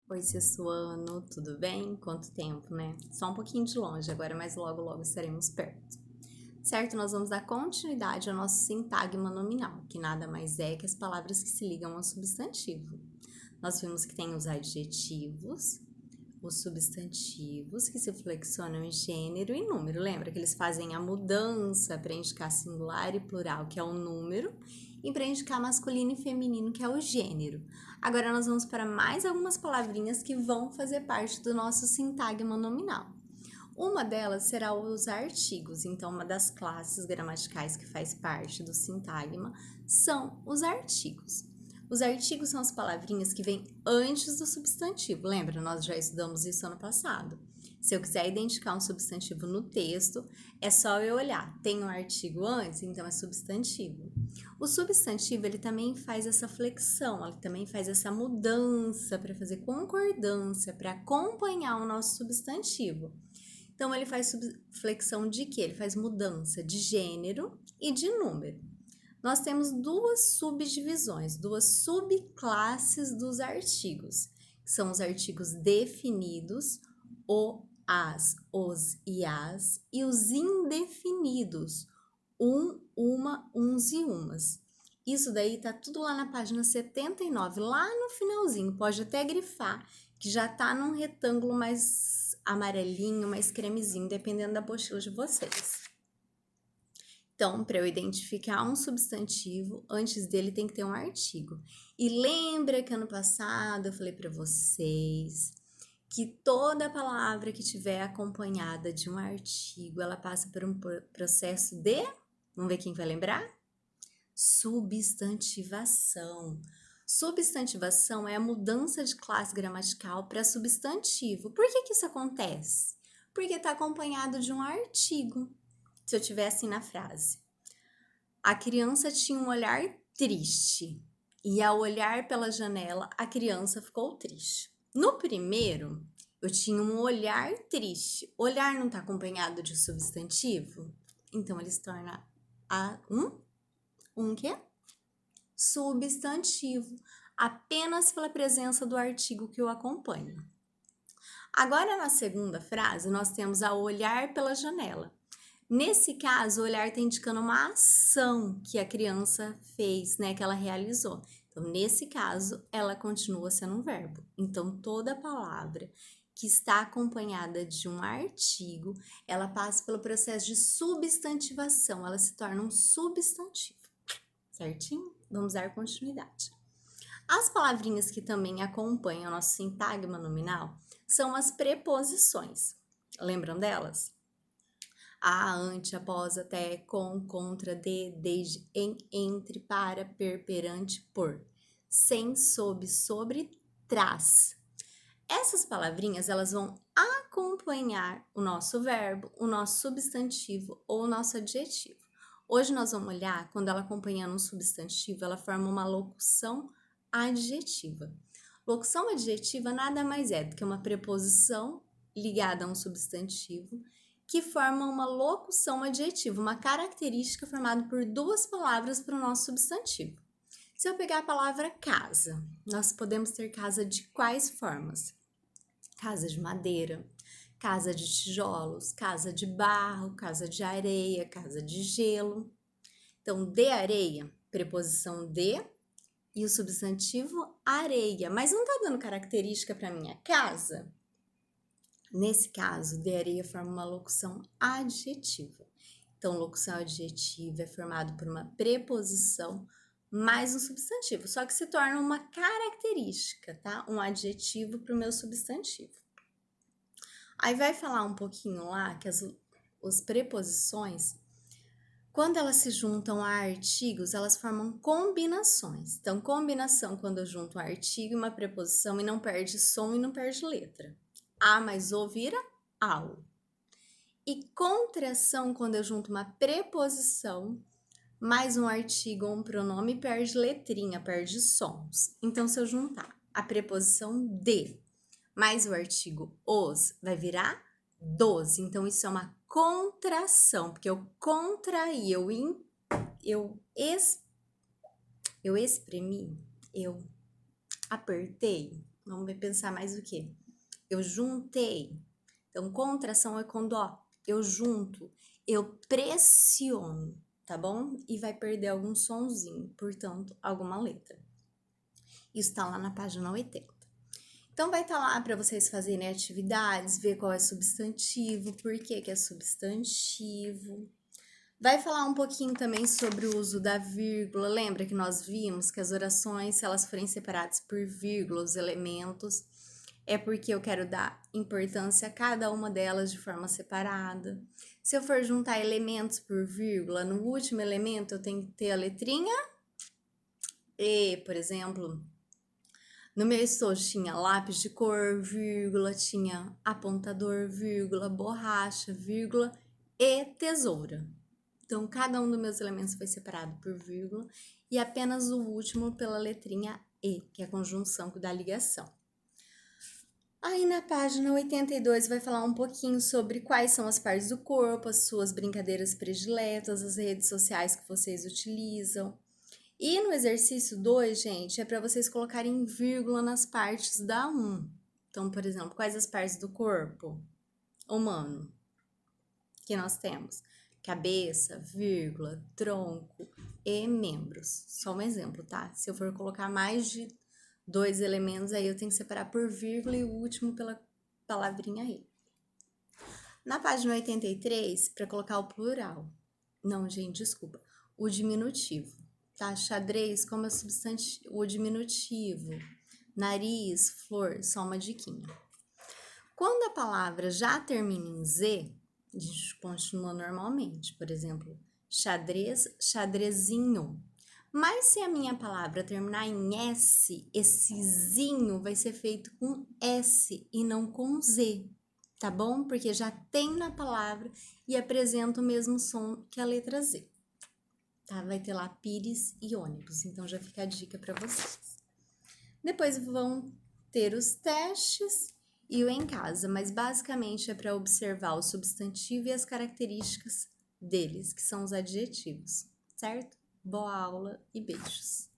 Oi, sexto ano, tudo bem? Quanto tempo, né? Só um pouquinho de longe agora, mas logo, logo estaremos perto. Certo? Nós vamos dar continuidade ao nosso sintagma nominal, que nada mais é que as palavras que se ligam ao substantivo. Nós vimos que tem os adjetivos, os substantivos, que se flexionam em gênero e número. Lembra que eles fazem a mudança para indicar singular e plural, que é o número, e para indicar masculino e feminino, que é o gênero. Agora nós vamos para mais algumas palavrinhas que vão fazer parte do nosso sintagma nominal. Uma delas será os artigos, então uma das classes gramaticais que faz parte do sintagma são os artigos. Os artigos são as palavrinhas que vêm antes do substantivo. Lembra? Nós já estudamos isso ano passado. Se eu quiser identificar um substantivo no texto, é só eu olhar. Tem um artigo antes, então é substantivo. O substantivo, ele também faz essa flexão, ele também faz essa mudança para fazer concordância, para acompanhar o nosso substantivo. Então, ele faz flexão de quê? Ele faz mudança de gênero e de número. Nós temos duas subdivisões, duas subclasses dos artigos, que são os artigos definidos, o, as, os e as, e os indefinidos, uma, uns e umas. Isso daí tá tudo lá na página 79, lá no finalzinho, pode até grifar, que já tá num retângulo mais amarelinho, mais cremezinho, dependendo da apostila de vocês. Então, para eu identificar um substantivo, antes dele tem que ter um artigo. E lembra que ano passado eu falei para vocês que toda palavra que tiver acompanhada de um artigo, ela passa por um processo de, vamos ver quem vai lembrar? Substantivação. Substantivação é a mudança de classe gramatical para substantivo. Por que isso acontece? Porque está acompanhado de um artigo. Se eu tiver assim na frase: a criança tinha um olhar triste e ao olhar pela janela a criança ficou triste. No primeiro, eu tinha um olhar triste. Olhar não está acompanhado de substantivo? Então ele se torna um quê? Substantivo, apenas pela presença do artigo que o acompanha. Agora, na segunda frase, nós temos a olhar pela janela. Nesse caso, o olhar está indicando uma ação que a criança fez, né, que ela realizou. Então, nesse caso, ela continua sendo um verbo. Então, toda palavra que está acompanhada de um artigo, ela passa pelo processo de substantivação, ela se torna um substantivo. Certinho? Vamos dar continuidade. As palavrinhas que também acompanham o nosso sintagma nominal são as preposições. Lembram delas? A, ante, após, até, com, contra, de, desde, em, entre, para, perante, por. Sem, sob, sobre, tras. Essas palavrinhas, elas vão acompanhar o nosso verbo, o nosso substantivo ou o nosso adjetivo. Hoje nós vamos olhar, quando ela acompanhando um substantivo, ela forma uma locução adjetiva. Locução adjetiva nada mais é do que uma preposição ligada a um substantivo que forma uma locução adjetiva, uma característica formada por duas palavras para o nosso substantivo. Se eu pegar a palavra casa, nós podemos ter casa de quais formas? Casa de madeira, casa de tijolos, casa de barro, casa de areia, casa de gelo. Então, de areia, preposição de e o substantivo areia. Mas não está dando característica para minha casa? Nesse caso, de areia forma uma locução adjetiva. Então, locução adjetiva é formado por uma preposição mais um substantivo, só que se torna uma característica, tá? Um adjetivo para o meu substantivo. Aí vai falar um pouquinho lá que as preposições, quando elas se juntam a artigos, elas formam combinações. Então, combinação quando eu junto um artigo e uma preposição e não perde som e não perde letra. A mais O vira ao. E contração quando eu junto uma preposição mais um artigo ou um pronome perde letrinha, perde sons. Então, se eu juntar a preposição de mais o artigo os, vai virar dos. Então, isso é uma contração, porque eu contraí, eu espremi, eu apertei. Vamos pensar mais o quê? Eu juntei. Então, contração é quando, ó, eu junto, eu pressiono, tá bom? E vai perder algum sonzinho, portanto, alguma letra. Isso tá lá na página 80. Então, vai estar lá para vocês fazerem atividades, ver qual é substantivo, por que que é substantivo. Vai falar um pouquinho também sobre o uso da vírgula. Lembra que nós vimos que as orações, se elas forem separadas por vírgulas, os elementos, é porque eu quero dar importância a cada uma delas de forma separada. Se eu for juntar elementos por vírgula, no último elemento eu tenho que ter a letrinha E, por exemplo. No meu estojo tinha lápis de cor, vírgula, tinha apontador, vírgula, borracha, vírgula e tesoura. Então, cada um dos meus elementos foi separado por vírgula e apenas o último pela letrinha E, que é a conjunção da ligação. Aí na página 82 vai falar um pouquinho sobre quais são as partes do corpo, as suas brincadeiras prediletas, as redes sociais que vocês utilizam. E no exercício 2, gente, é para vocês colocarem vírgula nas partes da 1. Então, por exemplo, quais as partes do corpo humano que nós temos? Cabeça, vírgula, tronco e membros. Só um exemplo, tá? Se eu for colocar mais de 2 elementos, aí eu tenho que separar por vírgula e o último pela palavrinha aí. Na página 83, para colocar o plural. Não, gente, desculpa. O diminutivo, tá? Xadrez como é substantivo, o diminutivo. Nariz, flor, só uma diquinha. Quando a palavra já termina em Z, a gente continua normalmente. Por exemplo, xadrez, xadrezinho. Mas se a minha palavra terminar em S, esse zinho vai ser feito com S e não com Z, tá bom? Porque já tem na palavra e apresenta o mesmo som que a letra Z. Tá? Vai ter lá pires e ônibus, então já fica a dica para vocês. Depois vão ter os testes e o em casa, mas basicamente é para observar o substantivo e as características deles, que são os adjetivos, certo? Boa aula e beijos!